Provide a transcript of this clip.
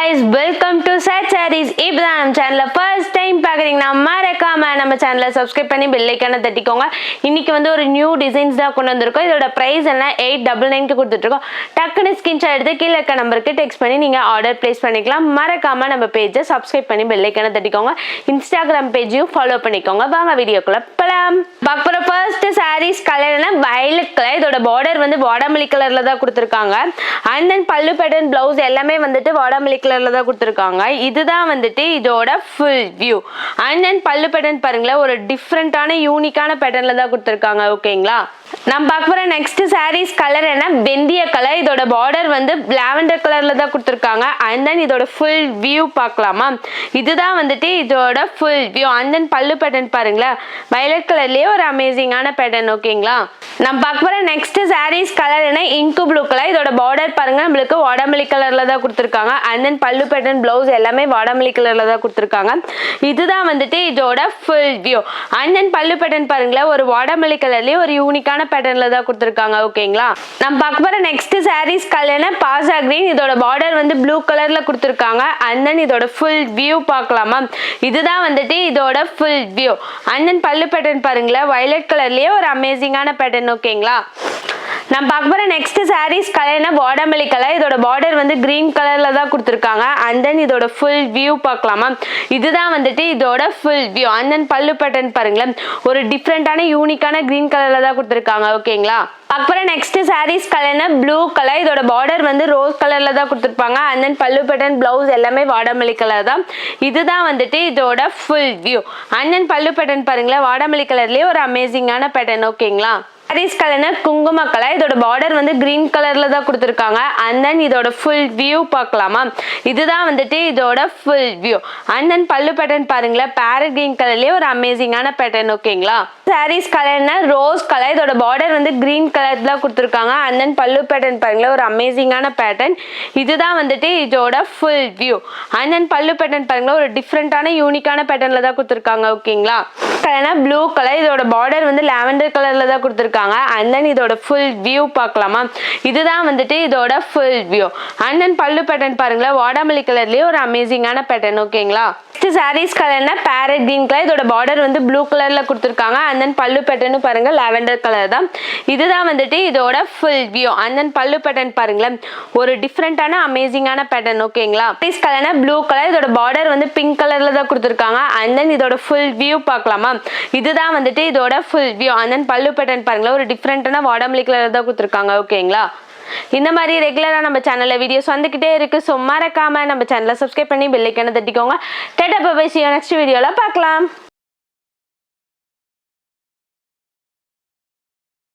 guys, welcome to Set Sarees. இப்போ தான் நம்ம சேனலை ஃபர்ஸ்ட் டைம் பார்க்குறீங்கன்னா மறக்காம நம்ம சேனலை சப்ஸ்கிரைப் பண்ணி பெல் ஐக்கானை தட்டிக்கோங்க. இன்னைக்கு வந்து ஒரு நியூ டிசைன்ஸ் தான் கொண்டு வந்திருக்கோம். இதோட ப்ரைஸ் எல்லாம் 899 கொடுத்துட்ருக்கோம். டக்குன்னு ஸ்கிரீன்ஷாட் எடுத்து கீழே இருக்க நம்பருக்கு டெக்ஸ்ட் பண்ணி நீங்கள் ஆர்டர் பிளேஸ் பண்ணிக்கலாம். மறக்காம நம்ம பேஜை சப்ஸ்கிரைப் பண்ணி பெல் ஐக்கானை தட்டிக்கோங்க. இன்ஸ்டாகிராம் பேஜையும் ஃபாலோ பண்ணிக்கோங்க. வாங்க வீடியோக்குள்ள போகலாம். பார்க்குற ஃபர்ஸ்ட் சாரீஸ் கலர்னா வயலட் கலர். இதோட பார்டர் வந்து வாடாமல்லி கலர்ல தான் கொடுத்துருக்காங்க. அண்ட் தென் பல்லு பேட்டர்ன் பிளவுஸ் எல்லாமே வந்துட்டு வாடாமல்லி கலர்ல தான் கொடுத்துருக்காங்க. இதுதான் வந்துட்டு இதோட ஃபுல் வியூ. அண்ட் தென் பல்லு பேட்டர்ன் பாருங்களேன், ஒரு டிஃப்ரெண்டான யூனிக்கான பேட்டர்ன்ல தான் கொடுத்துருக்காங்க. ஓகேங்களா, நம்ம பார்க்க போற நெக்ஸ்ட் சாரீஸ் கலர் என்ன வெந்தய கலர். இதோட பார்டர் வந்து லாவெண்டர் கலர்ல தான் கொடுத்துருக்காங்க. அண்ட் தென் இதோட ஃபுல் வியூ பார்க்கலாமா, இதுதான் வந்துட்டு இதோட ஃபுல் வியூ. அண்ட் தென் பல்லு பேட்டர்ன் பாருங்களேன், வயலட் கலர்லயே ஒரு அமேசிங்கான பேட்டர்ன். ஓகேங்களா, நம்ம பார்க்க போற நெக்ஸ்ட் சாரீஸ் கலர் என்ன இங்கு ப்ளூ கலர். இதோட பார்டர் பாருங்க, நம்மளுக்கு வாடாமல்லி கலர்ல தான் கொடுத்துருக்காங்க. அண்ட் தென் பல்லு பேட்டர்ன் பிளவுஸ் எல்லாமே வாடாமல்லி கலர்ல தான் கொடுத்துருக்காங்க. இதுதான் வந்துட்டு இதோட ஃபுல் வியூ. அண்ட் தென் பல்லு பேட்டர்ன் பாருங்களேன், ஒரு வாடாமல்லி கலர்லயே ஒரு யூனிக்கான பேட்டர்ன்ல தான் கொடுத்துருக்காங்க. ஓகேங்களா, நம்ம பார்க்க போற நெக்ஸ்ட் சாரீஸ் கலர்னா பாசா கிரீன். இதோட பார்டர் வந்து ப்ளூ கலர்ல கொடுத்துருக்காங்க. அண்ட் தென் இதோட ஃபுல் வியூ பார்க்கலாமா, இதுதான் வந்துட்டு இதோட ஃபுல் வியூ. அண்ட் தென் பல்லு பேட்டர்ன் பாருங்களேன், வயலட் கலர்லயே ஒரு அமேசிங்கான பேட்டர்ன். ஓகேங்களா, நம்ம பார்க்க போற நெக்ஸ்ட் சாரீஸ் கலர்னா வாடாமல்லி கலர். இதோட பார்டர் வந்து கிரீன் கலர்ல தான் கொடுத்துருக்காங்க. அண்ட் தென் இதோட ஃபுல் வியூ பார்க்கலாமா, இதுதான் வந்துட்டு இதோட ஃபுல் வியூ. அண்ட் தென் பல்லு பேட்டர்ன் பாருங்களேன், ஒரு டிஃப்ரெண்டான யூனிக்கான கிரீன் கலர்ல தான் கொடுத்துருக்காங்க. ஓகேங்களா, அப்புறம் நெக்ஸ்ட் சாரீஸ் கலர்னா ப்ளூ கலர். இதோட பார்டர் வந்து ரோஸ் கலர்ல தான் கொடுத்துருப்பாங்க. அண்ட் தென் பல்லு பேட்டர்ன் பிளவுஸ் எல்லாமே வாடாமல்லி கலர் தான். இதுதான் வந்துட்டு இதோட ஃபுல் வியூ. அண்ட் தென் பல்லு பேட்டர்ன் பாருங்களேன், வாடாமல்லி கலர்லயே ஒரு அமேசிங்கான பேட்டர்ன். ஓகேங்களா, சாரீஸ் கலர்னா குங்கும கலர். இதோட பார்டர் வந்து கிரீன் கலர்ல தான் கொடுத்துருக்காங்க. அண்ட் தென் இதோட ஃபுல் வியூ பார்க்கலாமா, இதுதான் வந்துட்டு இதோட ஃபுல் வியூ. அண்ட் தென் பல்லு பேட்டர்ன் பாருங்களேன், பேரட் கிரீன் கலர்லயே ஒரு அமேசிங்கான பேட்டர்ன். ஓகேங்களா, சாரீஸ் கலர்னா ரோஸ் கலர். இதோட பார்டர் வந்து கிரீன் கலர் தான் கொடுத்துருக்காங்க. அண்ட் தென் பல்லு பேட்டர்ன் பாருங்களேன், ஒரு அமேசிங்கான பேட்டர்ன். இதுதான் வந்துட்டு இதோட ஃபுல் வியூ. அண்ட் தென் பல்லு பேட்டர்ன் பாருங்களேன், ஒரு டிஃப்ரெண்டான யூனிக்கான பேட்டர்ன்ல தான் கொடுத்துருக்காங்க. ஓகேங்களா, கலர்னா ப்ளூ கலர். இதோட பார்டர் வந்து லாவெண்டர் கலர்ல தான் கொடுத்துருக்காங்க. அண்ட் தென் இதோட ஃபுல் வியூ பார்க்கலாமா, இதுதான் வந்துட்டு இதோட ஃபுல் வியூ. அண்ட் தென் பல்லு பேட்டர்ன் பாருங்களேன், வாடாமல்லி கலர்லயே ஒரு அமேசிங்கான பேட்டர்ன். ஓகேங்களா, சாரீஸ் கலர்னா பேரட் கிரீன் கலர். இதோட பார்டர் வந்து ப்ளூ கலர்ல கொடுத்துருக்காங்க. அண்ட் தென் பல்லு பேட்டர்ன் பாருங்க, லாவெண்டர் கலர் தான். இதுதான் வந்துட்டு இதோட ஃபுல் வியூ. அண்ட் தென் பல்லு பேட்டர்ன் பாருங்களேன், ஒரு டிஃப்ரெண்டான அமேசிங்கான பேட்டர்ன். ஓகேங்களா, சாரீஸ் கலர்னா ப்ளூ கலர். இதோட பார்டர் வந்து பிங்க் கலர்ல தான் கொடுத்துருக்காங்க. அண்ட் தென் இதோட ஃபுல் வியூ பார்க்கலாமா, இதுதான் வந்துட்டு இதோட ஃபுல் வியூ. அண்ட் தென் பல்லு பேட்டர்ன் பாருங்களேன், ஒரு டிஃப்ரெண்டான வாடாமல்லி கலர் தான் கொடுத்துருக்காங்க. ஓகேங்களா, இந்த மாதிரி ரெகுலரா நம்ம சேனல்ல வீடியோஸ் வந்துகிட்டே இருக்கு. ஸோ மறக்காம நம்ம சேனலை சப்ஸ்கிரைப் பண்ணி பெல் ஐக்கானை தட்டிக்கோங்க. Tata bye bye, see you next வீடியோல பார்க்கலாம்.